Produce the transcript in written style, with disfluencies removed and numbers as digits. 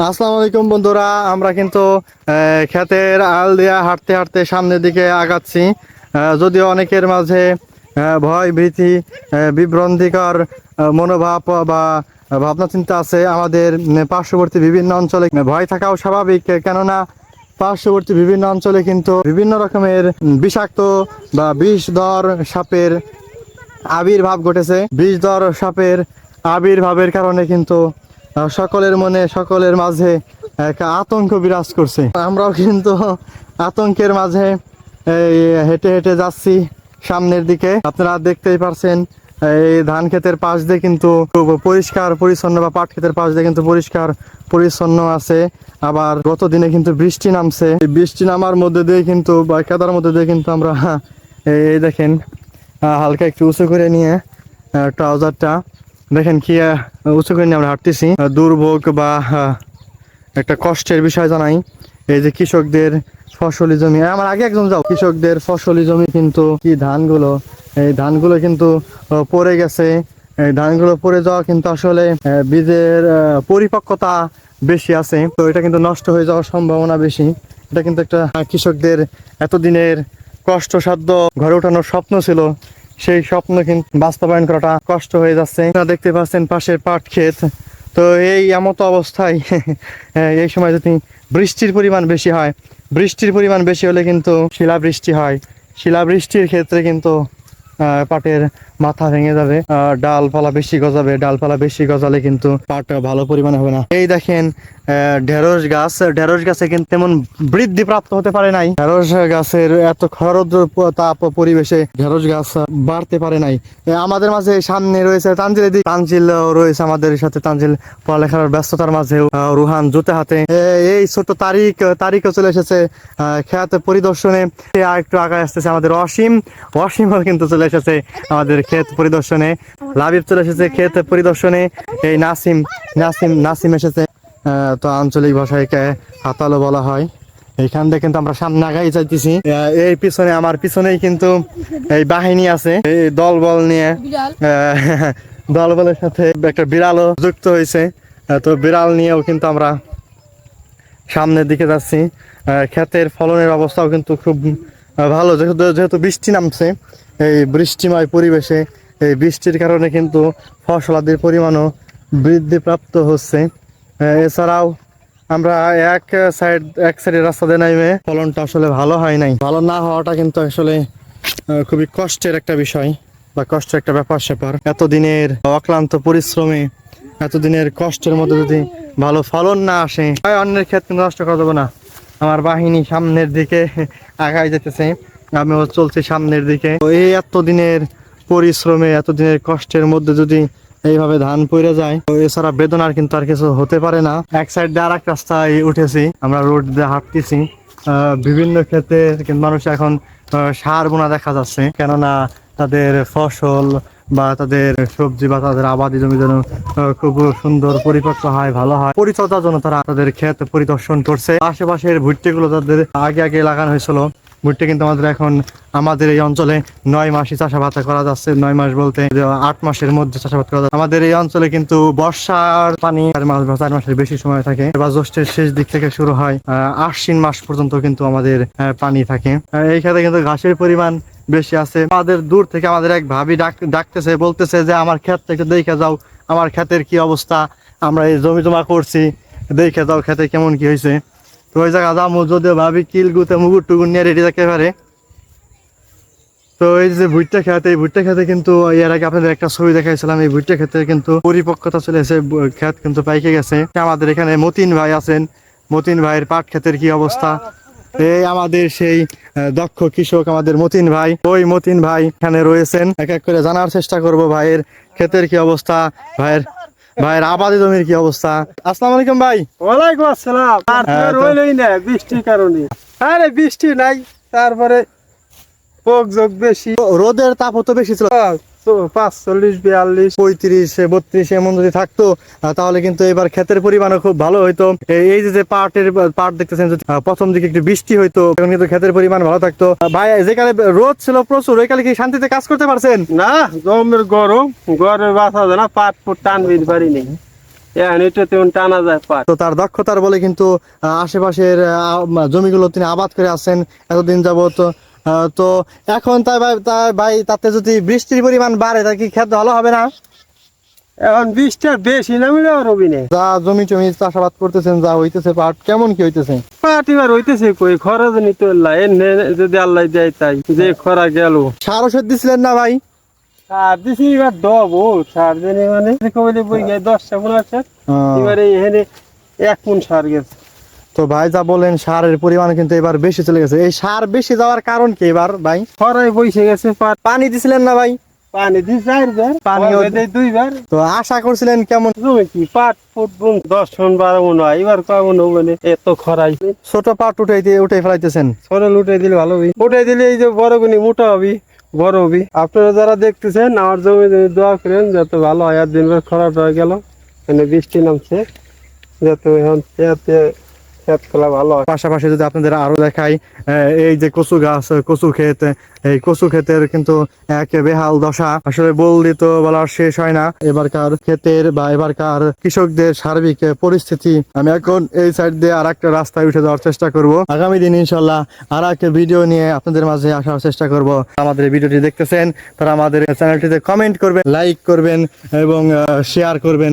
আসসালামু আলাইকুম বন্ধুরা, আমরা কিন্তু ক্ষেতের আল দিয়া হাঁটতে হাঁটতে সামনের দিকে আগাচ্ছি। যদিও অনেকের মাঝে ভয় ভীতি বিভ্রান্তিকর মনোভাব বা ভাবনা চিন্তা আছে। আমাদের পার্শ্ববর্তী বিভিন্ন অঞ্চলে ভয় থাকাও স্বাভাবিক, কেননা পার্শ্ববর্তী বিভিন্ন অঞ্চলে কিন্তু বিভিন্ন রকমের বিষাক্ত বা বিষধর সাপের আবির্ভাব ঘটেছে। বিষধর সাপের আবির্ভাবের কারণে কিন্তু সকলের মনে সকলের মাঝে এক আতঙ্ক বিরাজ করছে। আমরাও কিন্তু আতঙ্কের মাঝে হেঁটে হেঁটে যাচ্ছি সামনের দিকে। আপনারা দেখতেই পারছেন এই ধান ক্ষেতের পাশ দিয়ে কিন্তু পরিষ্কার পরিচ্ছন্ন, বা পাট ক্ষেতের পাশ দিয়ে কিন্তু পরিষ্কার পরিচ্ছন্ন আছে। আবার গত দিনে কিন্তু বৃষ্টি নামছে। এই বৃষ্টি নামার মধ্যে দিয়ে কিন্তু বা কাদার মধ্যে দিয়ে কিন্তু আমরা এই দেখেন হালকা একটু উঁচু করে নিয়ে ট্রাউজারটা দেখেন কি উঁচু করে নিয়ে আমরা হাঁটতেছি। দুর্ভোগ বা একটা কষ্টের বিষয় জানাই। এই যে কৃষকদের ফসলি জমি, আমার আগে একজন যাও, কৃষকদের ফসলি জমি কিন্তু কি ধানগুলো, এই ধানগুলো কিন্তু পড়ে গেছে। এই ধানগুলো পড়ে যাওয়া কিন্তু আসলে বীজের পরিপক্কতা বেশি আছে, তো এটা কিন্তু নষ্ট হয়ে যাওয়ার সম্ভাবনা বেশি। এটা কিন্তু একটা কৃষকদের এতদিনের কষ্টসাধ্য ঘরে ওঠানোর স্বপ্ন ছিল, সেই স্বপ্ন কিন্তু বাস্তবায়ন করাটা কষ্ট হয়ে যাচ্ছে। দেখতে পাচ্ছেন পাশের পাট ক্ষেত। তো এই এমত অবস্থায় এই সময় যদি বৃষ্টির পরিমাণ বেশি হয়, বৃষ্টির পরিমাণ বেশি হলে কিন্তু শিলাবৃষ্টি হয়। শিলাবৃষ্টির ক্ষেত্রে কিন্তু পাটের মাথা ভেঙে যাবে, ডালপালা বেশি গজাবে। ডালপালা বেশি গজালে কিন্তু পাট ভালো পরিমাণে হবে না। এই দেখেন ঢেঁড়স গাছ, ঢেঁড়স গাছে কিন্তু তেমন বৃদ্ধি প্রাপ্ত হতে পারে নাই। ঢেঁড়স গাছের এত খরদ্র তাপ পরিবেশে ঢেঁড়স গাছ বাড়তে পারে নাই। আমাদের মাঝে সামনে রয়েছে তানজিল, তানজিল রয়েছে আমাদের সাথে। তানজিল পড়ালেখার ব্যস্ততার মাঝেও রুহান জুতে হাতে। এই ছোট তারিখও চলে এসেছে খেয়াতে পরিদর্শনে। আর একটু আগায় আসতেছে আমাদের অসীমও কিন্তু চলে এসেছে আমাদের ক্ষেত পরিদর্শনে। লাবিব চলে এসেছে ক্ষেত পরিদর্শনে। এই নাসিম এসেছে। তো আঞ্চলিক ভাষায় হাতালো বলা হয়। এইখান থেকে কিন্তু আমরা সামনে আগাই যাইতেছি। এই পিছনে আমার পিছনেই কিন্তু এই বাহিনী আছে, এই দলবল নিয়ে দলবলের সাথে একটা বিড়ালও যুক্ত হয়েছে। তো বিড়াল নিয়েও কিন্তু আমরা সামনের দিকে যাচ্ছি। ক্ষেতের ফলনের অবস্থাও কিন্তু খুব ভালো, যেহেতু বৃষ্টি নামছে। এই বৃষ্টিময় পরিবেশে এই বৃষ্টির কারণে কিন্তু ফসলাদির পরিমাণও বৃদ্ধিপ্রাপ্ত হচ্ছে। এছাড়াও আমরা এক সাইডের রাস্তা দিয়ে নামে ফলনটা আসলে ভালো হয় নাই। ভালো না হওয়াটা কিন্তু আসলে খুবই কষ্টের একটা বিষয় বা কষ্টের একটা ব্যাপার স্যাপার। এতদিনের অক্লান্ত পরিশ্রমে, এতদিনের কষ্টের মধ্যে যদি ভালো ফলন না আসে, অন্যের ক্ষেত্রে নষ্ট করা যাবে না। আমার বাহিনী সামনের দিকে আগায় যেতেছে, আমিও চলছি সামনের দিকে। এই এতদিনের পরিশ্রমে, এতদিনের কষ্টের মধ্যে যদি এইভাবে ধান পড়ে যায়, তো এছাড়া বেদনার কিন্তু আর কিছু হতে পারে না। এক সাইড দিয়ে আর এক রাস্তায় উঠেছি, আমরা রোড দিয়ে হাঁটতেছি। বিভিন্ন ক্ষেত্রে কিন্তু মানুষ এখন সার বোনা দেখা যাচ্ছে, কেননা তাদের ফসল বা তাদের সবজি বা তাদের আবাদি জমি যেন খুব সুন্দর পরিপক্ক হয়, ভালো হয়, পরিচর্যার জন্য তারা তাদের ক্ষেত পরিদর্শন করছে। আশেপাশের ভুট্টিগুলো তাদের আগে লাগানো হয়েছিল। ভুট্টি কিন্তু আমাদের এই অঞ্চলে 9 মাসই চাষাবাদ করা যাচ্ছে। 9 মাস বলতে 8 মাসের মধ্যে চাষাবাদ করা যাচ্ছে। আমাদের এই অঞ্চলে কিন্তু বর্ষার পানি 4 মাসের বেশি সময় থাকে। এবার জ্যৈষ্ঠের শেষ দিক থেকে শুরু হয়, আশ্বিন মাস পর্যন্ত কিন্তু আমাদের পানি থাকে। এই ক্ষেত্রে কিন্তু ঘাসের পরিমাণ বেশি আছে। আমাদের দূর থেকে আমাদের এক ভাবি ডাকতেছে, বলতেছে যে আমার ক্ষেতটা একটু দেখে যাও, আমার ক্ষেতের কি অবস্থা, আমরা এই জমি জমা করছি, দেখে যাও ক্ষেতে কেমন কি হয়েছে। তো ওই জায়গা যাবো, যদিও ভাবি কিল গুতে মুগুর টুগুর নিয়ে রেডি থাকতে পারে। তো এই যে ভুট্টা খেতে, এই ভুট্টা খেতে কিন্তু এর আগে আপনাদের একটা ছবি দেখাইছিলাম। এই ভুট্টা খেতে কিন্তু পরিপক্কতা চলে এসে ক্ষেত কিন্তু পাইকে গেছে। আমাদের এখানে মতিন ভাই আছেন, মতিন ভাইয়ের পাট ক্ষেতের কি অবস্থা। এই আমাদের সেই দক্ষ কৃষক আমাদের মতিন ভাই, ওই মতিন ভাই এখানে রয়েছেন। এক এক করে জানার চেষ্টা করব ভাইয়ের ক্ষেতের কি অবস্থা, ভাইয়ের আবাদি জমির কি অবস্থা। আসসালামু আলাইকুম ভাই। ওয়ালাইকুম আসসালাম। আর রইলই না বৃষ্টির কারণে। আরে বৃষ্টি নাই, তারপরে পোক যোগ বেশি, রোদের তাপ তো বেশি ছিল। 45, 42, 35, 32 এমন যদি থাকতো তাহলে কিন্তু এবার ক্ষেতের পরিমাণও খুব ভালো হইতো। এই যে পাট দেখতেছেন, যদি প্রথম দিকে একটু বৃষ্টি হইতো এখন কিন্তু ক্ষেতের পরিমাণ ভালো থাকতো। ভাই যেখানে রোদ ছিল প্রচুর, ওইখানে কি শান্তিতে কাজ করতে পারছেন? না জমের গরম, গরমে বাঁচা যায় না, পাট ফুট টানবির বাড়ি নেই। এখন এটা তেমন টানা যায় পাট। তো তার দক্ষতার বলে কিন্তু আশেপাশের জমিগুলো তিনি আবাদ করে আসছেন এতদিন যাবত। তো এখন তাই ভাই তাতে যদি বৃষ্টির পরিমাণ বাড়ে তা কি ক্ষেত ভালো হবে না? এখন বৃষ্টির বেশি নামিলে আর রবি নেই। যা জমি টমি চাষাবাদ করতেছেন, যা হইতেছে পাট কেমন কি হইতেছে? পাট এবার হইতেছে কই, খরা জানি তো আল্লাহ এনে যদি আল্লাহ দেয় তাই, যে খরা গেল। সার ওষুধ দিছিলেন না ভাই? সার দিছি এবার ডবো, সার দিনে মানে কইলে বই গিয়ে 10-15 সার, এবারে এখানে 1 মণ সার গেছে। তো ভাই যা বলেন সারের পরিমাণ কিন্তু এবার বেশি চলে গেছে, এই সার বেশি যাওয়ার কারণ কি এবার ভাই? খরায় বইসে গেছে পাট। পানি দিছিলেন না ভাই? পানি দিই 4 বার, পানিও দেয় 2 বার। তো আশা করছিলেন কেমন? জমি কি পাট ফুটবো 10-12 মণ হয়, এবার কয় মণ হবে না, এত খরাই। ছোট পাট উঠে ফেলাইতেছেন? সরল উঠে দিলে ভালো হবে, উঠে দিলে এই যে বড় গুনি মোটা হবে, বড় হবে। আপনারা যারা দেখতেছেন আমার জমি দোয়া করেন যাতে ভালো হয়। আর দিনবার খরাট হয়ে গেল, মানে বৃষ্টি নামছে, যাতে এখন ক্ষেত খেলা ভালো হয়। পাশাপাশি যদি আপনাদের আরো দেখাই, এই যে কচু গাছ, কচু ক্ষেত, এই কচু ক্ষেতের কিন্তু এক বেহাল দশা, আসলে বললে তো বলার শেষ হয় না। এবারকার ক্ষেতের বা এবারকার কৃষকদের সার্বিক পরিস্থিতি। আমি এখন এই সাইড দিয়ে আর একটা রাস্তায় উঠে যাওয়ার চেষ্টা করব। আগামী দিন ইনশাল্লাহ আর একটা ভিডিও নিয়ে আপনাদের মাঝে আসার চেষ্টা করব। আমাদের এই ভিডিওটি দেখতেছেন তারা আমাদের চ্যানেলটিতে কমেন্ট করবেন, লাইক করবেন এবং শেয়ার করবেন।